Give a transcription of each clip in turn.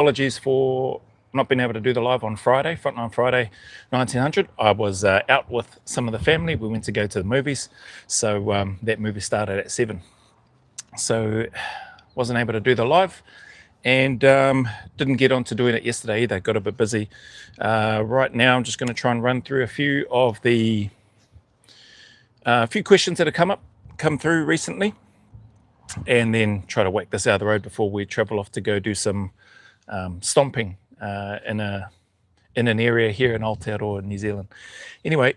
apologies for not being able to do the live on Friday, Frontline Friday 1900. I was out with some of the family. We went to go to the movies. So that movie started at 7. So wasn't able to do the live, and didn't get on to doing it yesterday either. Got a bit busy. Right now I'm just going to try and run through a few of the few questions that have come through recently, and then try to whack this out of the road before we travel off to go do some stomping in an area here in Aotearoa, New Zealand. Anyway,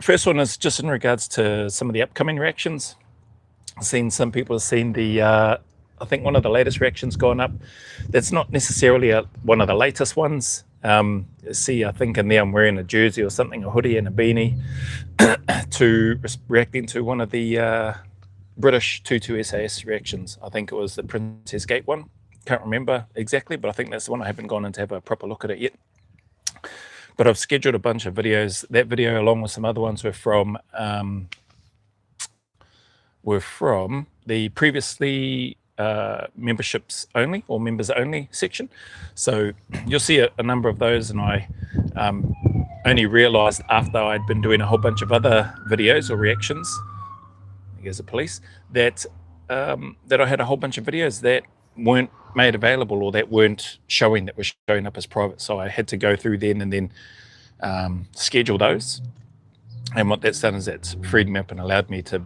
first one is just in regards to some of the upcoming reactions. I've seen some people have seen the I think one of the latest reactions gone up. That's not necessarily one of the latest ones. See, I think in there I'm wearing a jersey or something, a hoodie and a beanie, to reacting to one of the British 22 SAS reactions. I think it was the Princess Gate one. Can't remember exactly, but I think that's the one. I haven't gone in to have a proper look at it yet. But I've scheduled a bunch of videos. That video, along with some other ones, were from the previously memberships only or members only section. So you'll see a number of those, and I only realized after I'd been doing a whole bunch of other videos or reactions, here's the police, that that I had a whole bunch of videos that weren't made available, or that weren't showing, that were showing up as private. So I had to go through then and then schedule those. And what that's done is that's freed me up and allowed me to,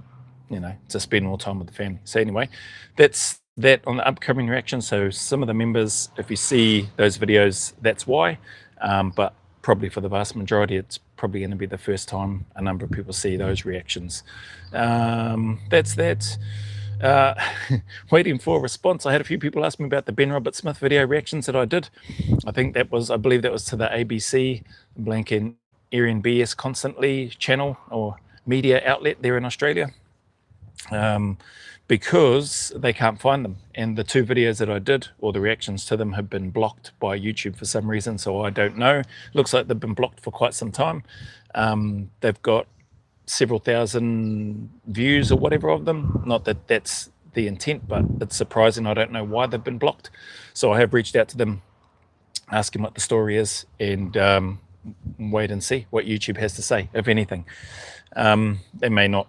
to spend more time with the family. So anyway, that's that on the upcoming reaction. So some of the members, if you see those videos, that's why. But probably for the vast majority, it's probably going to be the first time a number of people see those reactions. That's that. Waiting for a response. I had a few people ask me about the Ben Robert Smith video reactions that I did. I believe that was to the ABC, Blank and Arian BS Constantly channel or media outlet there in Australia, because they can't find them. And the 2 videos that I did, or the reactions to them, have been blocked by YouTube for some reason. So I don't know. Looks like they've been blocked for quite some time. They've got several thousand views or whatever of them. Not that that's the intent, but it's surprising. I don't know why they've been blocked. So I have reached out to them, asking what the story is, and wait and see what YouTube has to say, if anything. They may not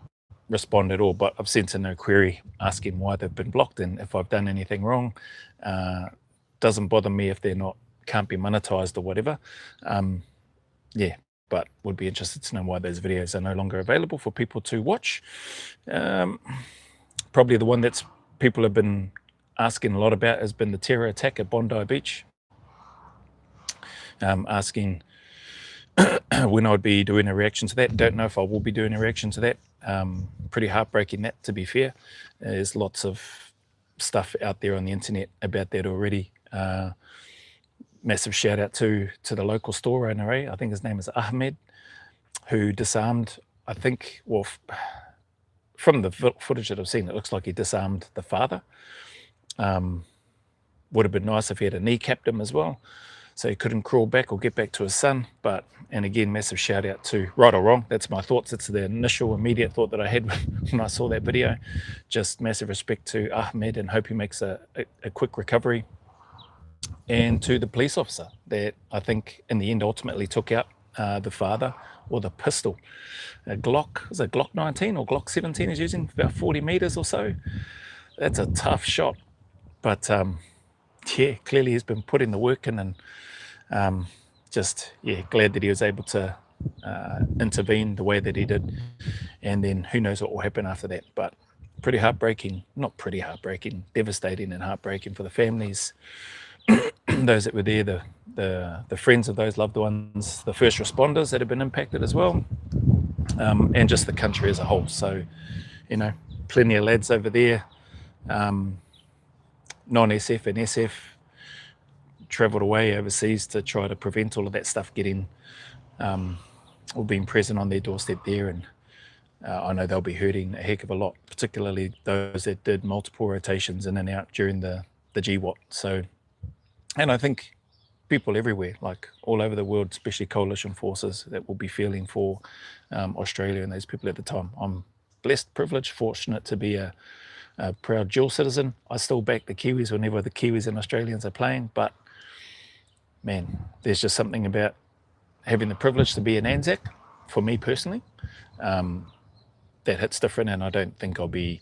respond at all, but I've sent in a query asking why they've been blocked and if I've done anything wrong. Doesn't bother me if they're can't be monetized or whatever. Yeah, but would be interested to know why those videos are no longer available for people to watch. Probably the one that's people have been asking a lot about has been the terror attack at Bondi Beach. Asking when I'd be doing a reaction to that. Don't know if I will be doing a reaction to that. Pretty heartbreaking, that, to be fair. There's lots of stuff out there on the internet about that already. Massive shout out to the local store owner, I think his name is Ahmed, who disarmed, I think, well, from the footage that I've seen, it looks like he disarmed the father. Would have been nice if he had kneecapped him as well, so he couldn't crawl back or get back to his son. But, and again, massive shout out to, right or wrong, that's my thoughts. It's the initial immediate thought that I had when I saw that video. Just massive respect to Ahmed, and hope he makes a quick recovery. And to the police officer that I think in the end ultimately took out the father, or the pistol. A Glock, is it Glock 19 or Glock 17 is using, about 40 meters or so. That's a tough shot. But yeah, clearly he's been putting the work in, and just, yeah, glad that he was able to intervene the way that he did. And then who knows what will happen after that. But pretty heartbreaking, not pretty heartbreaking, devastating and heartbreaking for the families, those that were there, the friends of those loved ones, the first responders that have been impacted as well, and just the country as a whole. So, plenty of lads over there, non-SF and SF, travelled away overseas to try to prevent all of that stuff getting, or being present on their doorstep there. And I know they'll be hurting a heck of a lot, particularly those that did multiple rotations in and out during the GWAT. So, and I think people everywhere, like all over the world, especially coalition forces, that will be feeling for Australia and those people at the time. I'm blessed, privileged, fortunate to be a a proud dual citizen. I still back the Kiwis whenever the Kiwis and Australians are playing, but man, there's just something about having the privilege to be an Anzac, for me personally, that hits different, and I don't think I'll be,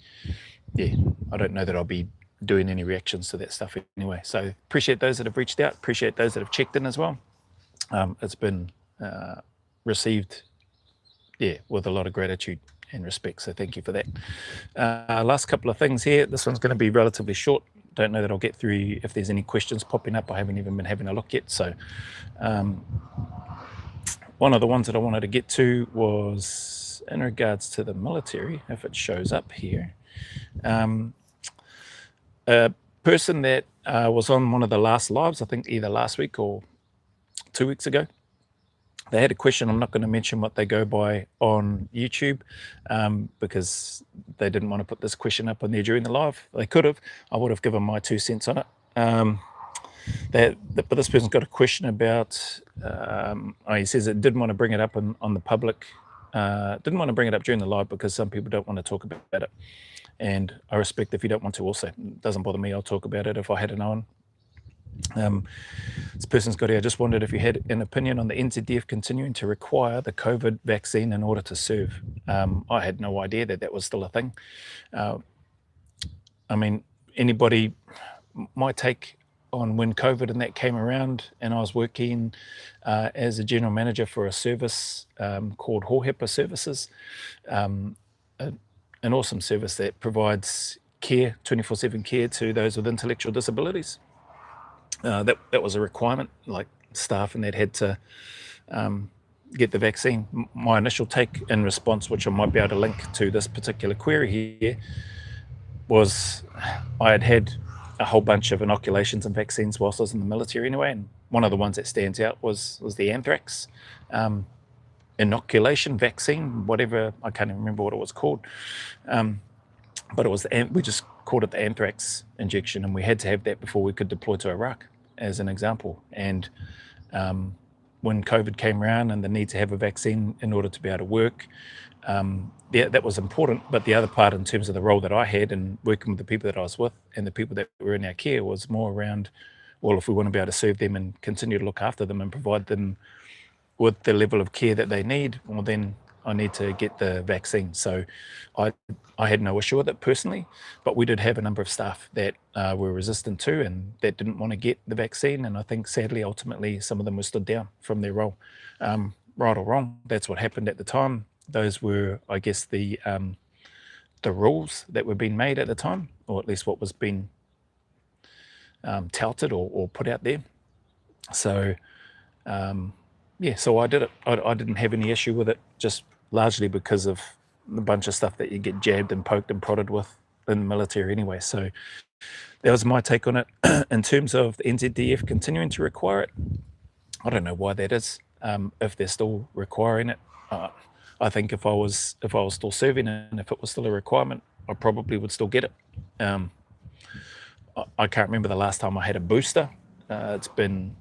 I don't know that I'll be doing any reactions to that stuff anyway. So appreciate those that have reached out, appreciate those that have checked in as well. It's been received, with a lot of gratitude and respect, so thank you for that. Last couple of things here. This one's going to be relatively short. Don't know that I'll get through if there's any questions popping up. I haven't even been having a look yet. So one of the ones that I wanted to get to was in regards to the military, if it shows up here. A person that was on one of the last lives, I think either last week or 2 weeks ago, they had a question. I'm not going to mention what they go by on YouTube because they didn't want to put this question up on there during the live. They could have. I would have given my 2 cents on it. But this person's got a question about, he says it didn't want to bring it up on the public, didn't want to bring it up during the live because some people don't want to talk about it. And I respect if you don't want to also. It doesn't bother me. I'll talk about it if I had known. This person's got here, I just wondered if you had an opinion on the NZDF continuing to require the COVID vaccine in order to serve. I had no idea that was still a thing. I mean, my take on when COVID and that came around, and I was working as a general manager for a service called Hohepa Services, an awesome service that provides care, 24/7 care to those with intellectual disabilities. That was a requirement, like staff and that had to get the vaccine. My initial take in response, which I might be able to link to this particular query here, was I had a whole bunch of inoculations and vaccines whilst I was in the military anyway, and one of the ones that stands out was the anthrax inoculation vaccine, whatever, I can't even remember what it was called, but it was we just called it the anthrax injection, and we had to have that before we could deploy to Iraq, as an example. And when COVID came around and the need to have a vaccine in order to be able to work, that was important. But the other part, in terms of the role that I had and working with the people that I was with and the people that were in our care, was more around, well, if we want to be able to serve them and continue to look after them and provide them with the level of care that they need, well, then I need to get the vaccine. So I had no issue with it personally, but we did have a number of staff that were resistant to and that didn't want to get the vaccine. And I think sadly, ultimately, some of them were stood down from their role. Right or wrong, that's what happened at the time. Those were, I guess, the rules that were being made at the time, or at least what was being touted or put out there. So so I did it. I didn't have any issue with it, just largely because of the bunch of stuff that you get jabbed and poked and prodded with in the military anyway. So that was my take on it. In terms of the NZDF continuing to require it, I don't know why that is. If they're still requiring it, I think if I was still serving and if it was still a requirement, I probably would still get it. I can't remember the last time I had a booster. It's been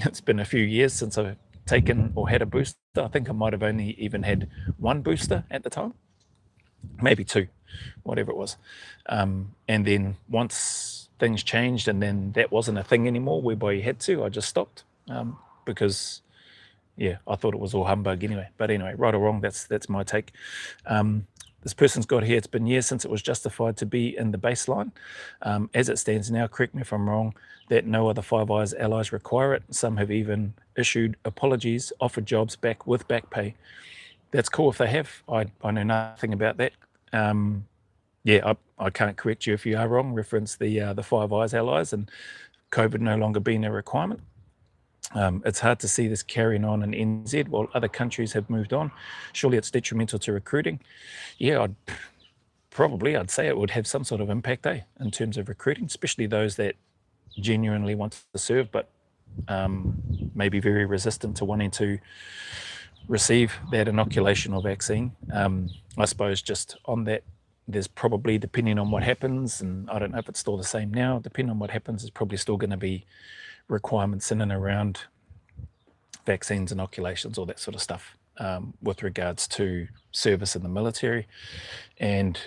a few years since I've taken or had a booster. I think I might have only even had one booster at the time, maybe 2, whatever it was. And then once things changed and then that wasn't a thing anymore whereby you had to, I just stopped because I thought it was all humbug anyway. But anyway, right or wrong, that's my take. This person's got here, it's been years since it was justified to be in the baseline. As it stands now, correct me if I'm wrong, that no other Five Eyes allies require it. Some have even issued apologies, offered jobs back with back pay. That's cool if they have. I know nothing about that. I can't correct you if you are wrong. Reference the Five Eyes allies and COVID no longer being a requirement. It's hard to see this carrying on in NZ while other countries have moved on. Surely it's detrimental to recruiting. I'd say it would have some sort of impact, in terms of recruiting, especially those that genuinely want to serve, but may be very resistant to wanting to receive that inoculation or vaccine. I suppose just on that, there's probably, depending on what happens, and I don't know if it's still the same now, depending on what happens, there's probably still going to be requirements in and around vaccines, inoculations, all that sort of stuff. with regards to service in the military, and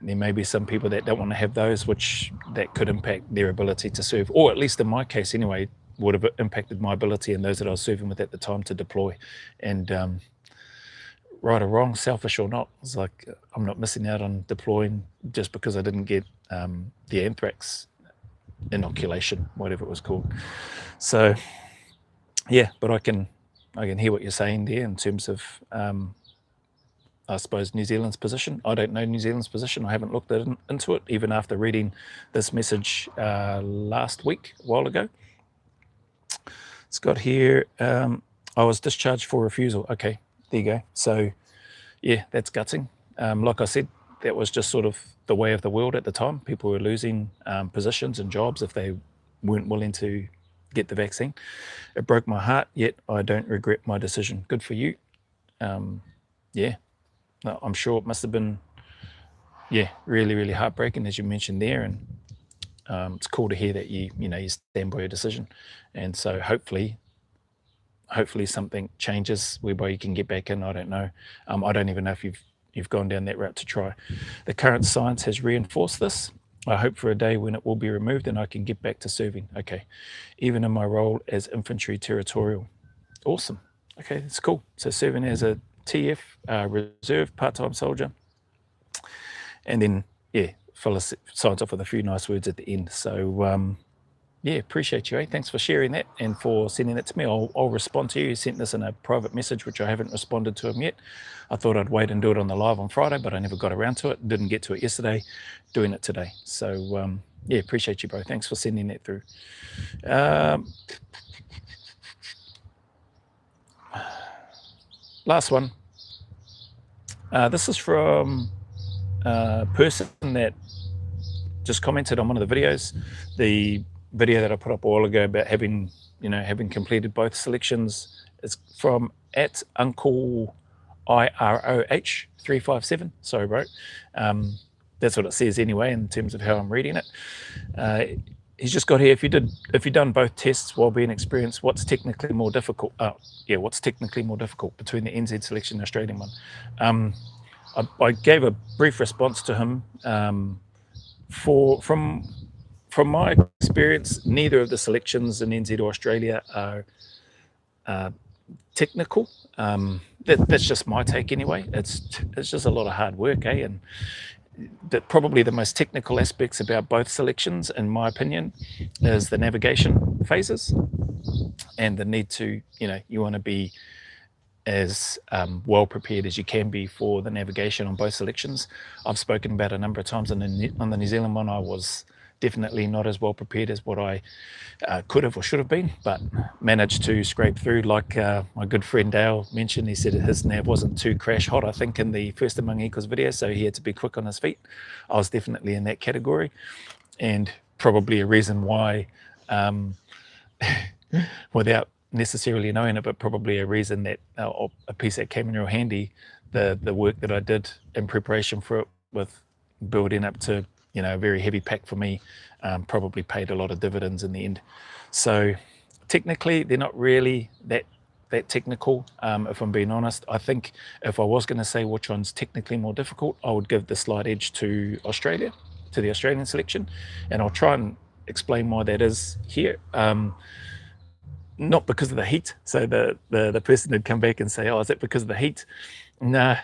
there may be some people that don't want to have those, which that could impact their ability to serve, or at least in my case anyway, would have impacted my ability and those that I was serving with at the time to deploy. And right or wrong, selfish or not, it's like I'm not missing out on deploying just because I didn't get the anthrax inoculation, whatever it was called. So yeah, but I can hear what you're saying there in terms of I suppose New Zealand's position. I don't know New Zealand's position. I haven't looked into it, even after reading this message last week, a while ago. It's got here, I was discharged for refusal. Okay, there you go. So yeah, that's gutting. Like I said, that was just sort of the way of the world at the time. People were losing positions and jobs if they weren't willing to get the vaccine. It broke my heart, yet I don't regret my decision. Good for you. Yeah, I'm sure it must have been, yeah, really, really heartbreaking, as you mentioned there. And it's cool to hear that you stand by your decision. And so hopefully something changes whereby you can get back in. I don't know. I don't even know if you've gone down that route to try. The current science has reinforced this. I hope for a day when it will be removed and I can get back to serving. Okay, even in my role as infantry territorial. Awesome. Okay, that's cool. So serving as a TF, reserve part-time soldier, and then yeah, Phyllis signs off with a few nice words at the end. So yeah, appreciate you. Thanks for sharing that and for sending it to me. I'll respond to you. You sent this in a private message, which I haven't responded to him yet. I thought I'd wait and do it on the live on Friday, but I never got around to it. Didn't get to it yesterday. Doing it today. So yeah, appreciate you, bro. Thanks for sending that through. Last one. This is from a person that just commented on one of the videos. The video that I put up a while ago about having completed both selections is from @Uncle IROH 357. Sorry, bro. That's what it says anyway in terms of how I'm reading it. He's just got here. If you've done both tests while being experienced, what's technically more difficult? What's technically more difficult between the NZ selection and the Australian one? I gave a brief response to him. From my experience, neither of the selections in NZ or Australia are technical. That's just my take anyway. It's just a lot of hard work, and probably the most technical aspects about both selections, in my opinion, is the navigation phases and the need to, you want to be as well prepared as you can be for the navigation on both selections. I've spoken about a number of times on the New Zealand one. I was definitely not as well prepared as what I could have or should have been, but managed to scrape through. Like my good friend Dale mentioned, he said his nav wasn't too crash hot, I think, in the first Among Equals video, so he had to be quick on his feet. I was definitely in that category, and probably a reason why, without necessarily knowing it, but probably a reason that a piece that came in real handy, the work that I did in preparation for it, with building up to a very heavy pack for me, probably paid a lot of dividends in the end. So technically they're not really that technical, if I'm being honest. I think if I was going to say which one's technically more difficult, I would give the slight edge to Australia, to the Australian selection, and I'll try and explain why that is here. Not because of the heat. So the person would come back and say, oh, is that because of the heat? Nah,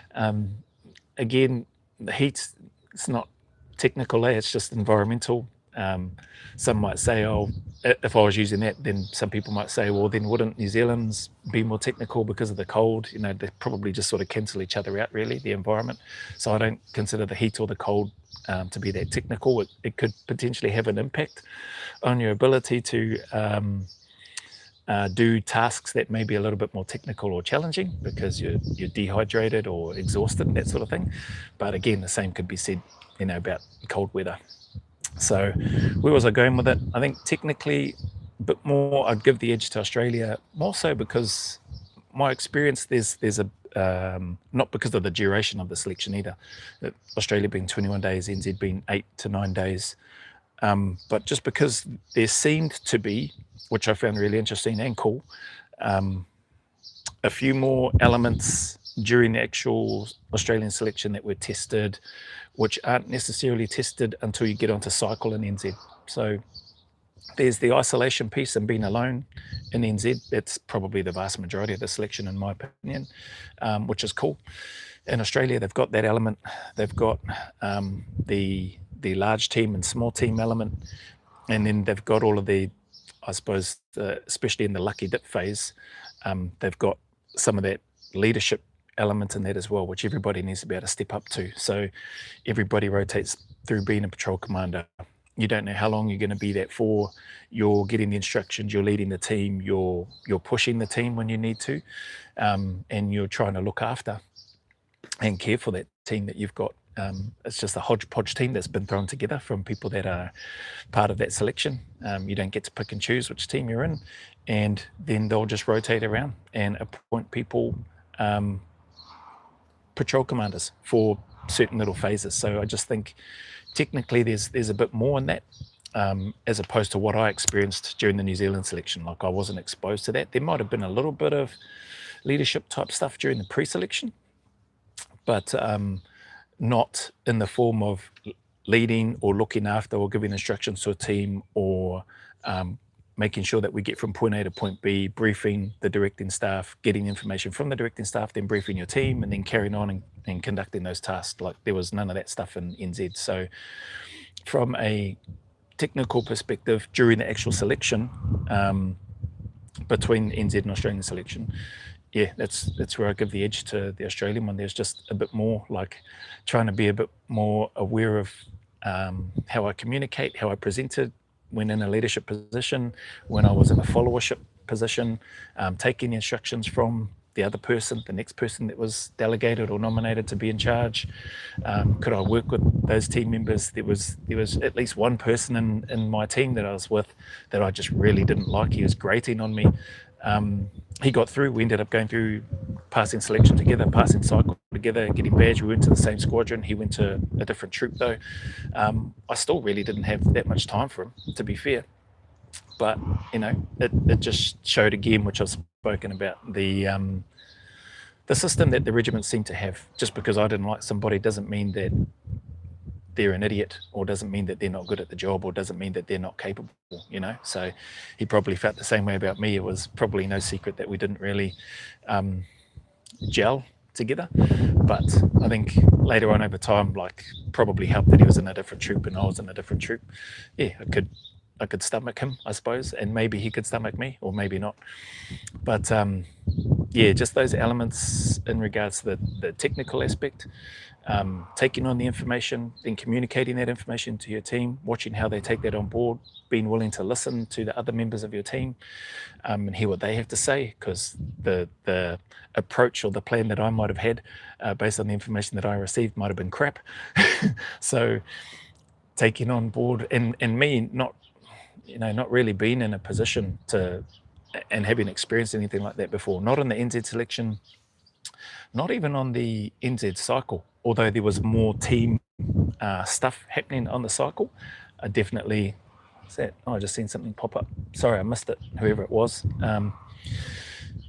again, the heat, it's not technical, it's just environmental. Some might say, oh, if I was using that, then some people might say, well, then wouldn't New Zealand's be more technical because of the cold? They probably just sort of cancel each other out, really, the environment. So I don't consider the heat or the cold to be that technical. It could potentially have an impact on your ability to do tasks that may be a little bit more technical or challenging because you're dehydrated or exhausted and that sort of thing. But again, the same could be said, about cold weather. So where was I going with it? I think technically a bit more, I'd give the edge to Australia, more so because my experience, there's a not because of the duration of the selection either. Australia being 21 days, NZ being 8 to 9 days. But just because there seemed to be, which I found really interesting and cool, a few more elements during the actual Australian selection that were tested, which aren't necessarily tested until you get onto cycle in NZ. So there's the isolation piece and being alone in NZ. That's probably the vast majority of the selection, in my opinion, which is cool. In Australia, they've got that element. They've got the large team and small team element, and then they've got all of the, I suppose, especially in the lucky dip phase, they've got some of that leadership element in that as well, which everybody needs to be able to step up to. So everybody rotates through being a patrol commander. You don't know how long you're going to be that for. You're getting the instructions, you're leading the team, you're pushing the team when you need to, and you're trying to look after and care for that team that you've got. It's just a hodgepodge team that's been thrown together from people that are part of that selection. You don't get to pick and choose which team you're in, and then they'll just rotate around and appoint people patrol commanders for certain little phases. So I just think technically there's a bit more in that, as opposed to what I experienced during the New Zealand selection. Like, I wasn't exposed to that. There might have been a little bit of leadership type stuff during the pre-selection, but not in the form of leading or looking after or giving instructions to a team, or making sure that we get from point A to point B, briefing the directing staff, getting information from the directing staff, then briefing your team, and then carrying on and conducting those tasks. Like, there was none of that stuff in NZ. So from a technical perspective, during the actual selection, between NZ and Australian selection, yeah, that's where I give the edge to the Australian one. There's just a bit more, like, trying to be a bit more aware of how I communicate, how I presented when in a leadership position, when I was in a followership position, taking the instructions from the other person, the next person that was delegated or nominated to be in charge. Could I work with those team members? There was at least one person in my team that I was with that I just really didn't like. He was grating on me. He got through. We ended up going through passing selection together, passing cycle together, getting badged. We went to the same squadron. He went to a different troop though. I still really didn't have that much time for him, to be fair. But, you know, it just showed again, which I've spoken about, the system that the regiment seemed to have. Just because I didn't like somebody doesn't mean that they're an idiot, or doesn't mean that they're not good at the job, or doesn't mean that they're not capable, you know. So he probably felt the same way about me. It was probably no secret that we didn't really gel together. But I think later on over time, like, probably helped that he was in a different troop and I was in a different troop. Yeah, I could stomach him, I suppose, and maybe he could stomach me, or maybe not. But yeah, just those elements in regards to the technical aspect, taking on the information, then communicating that information to your team, watching how they take that on board, being willing to listen to the other members of your team, and hear what they have to say, because the approach or the plan that I might have had based on the information that I received might have been crap. So taking on board, and me not really being in a position to, and having experienced anything like that before, not in the NZ selection, not even on the NZ cycle, although there was more team stuff happening on the cycle. I definitely, what's that? Oh, I just seen something pop up. Sorry, I missed it, whoever it was.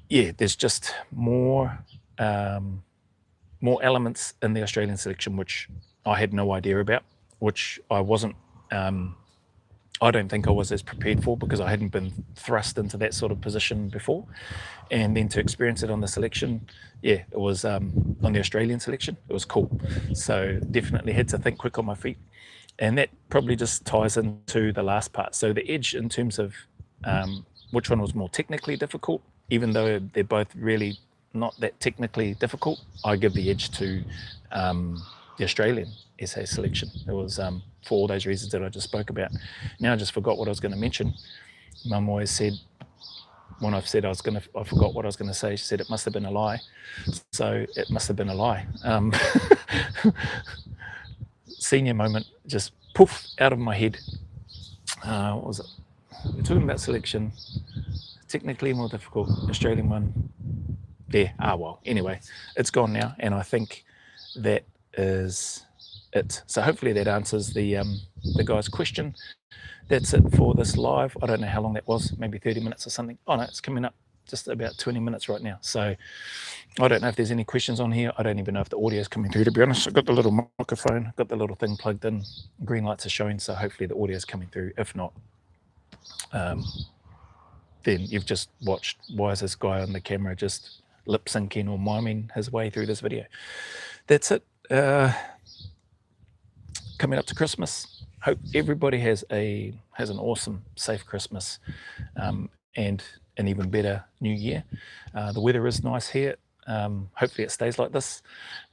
Yeah, there's just more elements in the Australian selection which I had no idea about, which I wasn't, I don't think I was as prepared for, because I hadn't been thrust into that sort of position before. And then to experience it on the selection, yeah, it was on the Australian selection, it was cool. So definitely had to think quick on my feet. And that probably just ties into the last part. So the edge in terms of which one was more technically difficult, even though they're both really not that technically difficult, I give the edge to the Australian SA selection. It was for all those reasons that I just spoke about. Now I just forgot what I was going to mention. Mum always said, when I've said I forgot what I was going to say, she said it must have been a lie. So it must have been a lie. Senior moment, just poof, out of my head. What was it? We're talking about selection. Technically more difficult, Australian one. There, well, anyway, it's gone now, and I think that is it. So hopefully that answers the guy's question. That's it for this live. I don't know how long that was, maybe 30 minutes or something. Oh no, it's coming up just about 20 minutes right now. So I don't know if there's any questions on here. I don't even know if the audio is coming through, to be honest. I've got the little microphone, got the little thing plugged in. Green lights are showing, so hopefully the audio is coming through. If not, then you've just watched, why is this guy on the camera just lip syncing or miming his way through this video? That's it. Coming up to Christmas. Hope everybody has an awesome, safe Christmas, and an even better New Year. The weather is nice here. Hopefully it stays like this.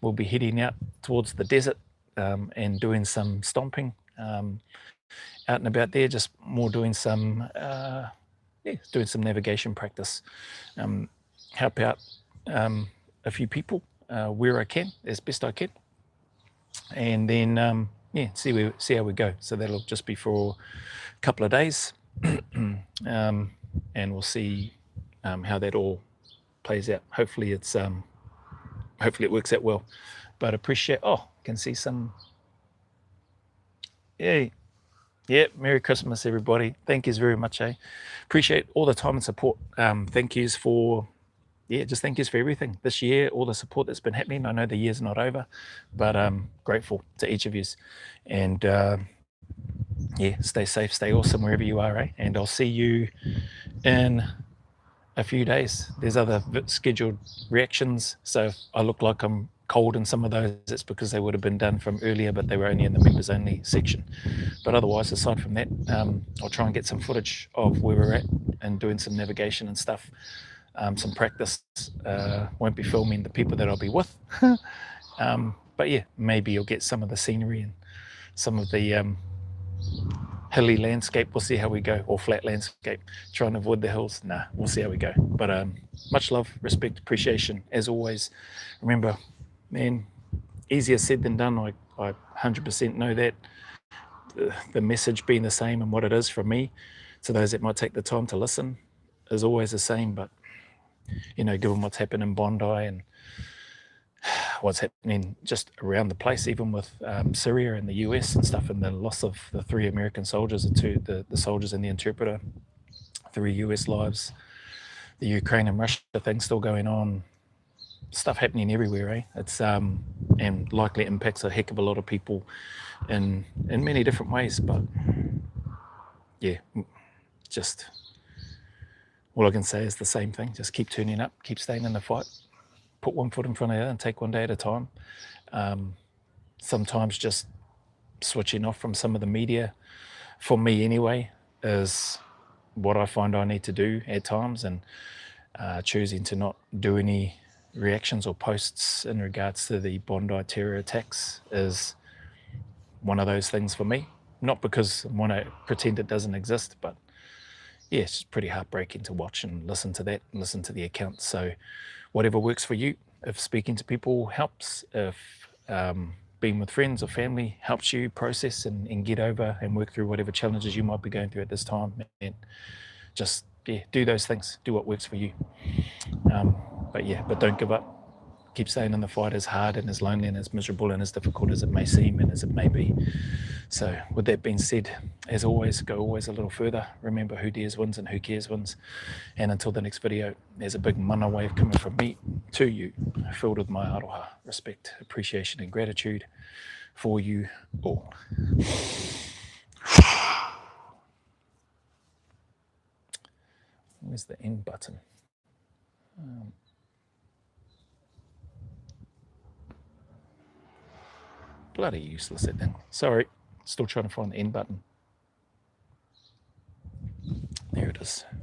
We'll be heading out towards the desert and doing some stomping out and about there, just more doing some doing some navigation practice. Help out a few people where I can, as best I can, and then see how we go. So that'll just be for a couple of days, and we'll see how that all plays out. Hopefully it works out well. But appreciate. Oh, can see some. Yay. Yeah, Merry Christmas, everybody. Thank yous very much, Appreciate all the time and support. Thank yous for everything this year, all the support that's been happening. I know the year's not over, but I'm grateful to each of yous. And stay safe, stay awesome wherever you are, And I'll see you in a few days. There's other scheduled reactions, so if I look like I'm cold in some of those, it's because they would have been done from earlier, but they were only in the members only section. But otherwise, aside from that, I'll try and get some footage of where we're at and doing some navigation and stuff, some practice. Won't be filming the people that I'll be with, but yeah, maybe you'll get some of the scenery and some of the hilly landscape. We'll see how we go, or flat landscape. Try and avoid the hills. Nah, we'll see how we go. But much love, respect, appreciation as always. Remember, man, easier said than done. I 100% know that. The message being the same and what it is from me to those that might take the time to listen is always the same. But given what's happened in Bondi and what's happening just around the place, even with Syria and the US and stuff, and the loss of the 3 American soldiers, the soldiers and the interpreter, 3 US lives, the Ukraine and Russia thing still going on, stuff happening everywhere, It's and likely impacts a heck of a lot of people in many different ways. But yeah, just all I can say is the same thing. Just keep turning up, keep staying in the fight, put one foot in front of the other and take one day at a time. Sometimes just switching off from some of the media, for me anyway, is what I find I need to do at times, and choosing to not do any reactions or posts in regards to the Bondi terror attacks is one of those things for me. Not because I want to pretend it doesn't exist, but yeah, it's just pretty heartbreaking to watch and listen to that and listen to the accounts. So whatever works for you, if speaking to people helps, if being with friends or family helps you process and get over and work through whatever challenges you might be going through at this time, and just do those things, do what works for you. But don't give up. Keep staying in the fight, as hard and as lonely and as miserable and as difficult as it may seem and as it may be. So with that being said, as always, go always a little further. Remember, who dares wins and who cares wins. And until the next video, there's a big mana wave coming from me to you, filled with my aroha, respect, appreciation and gratitude for you all. Where's the end button? Bloody useless, that thing. Sorry, still trying to find the end button. There it is.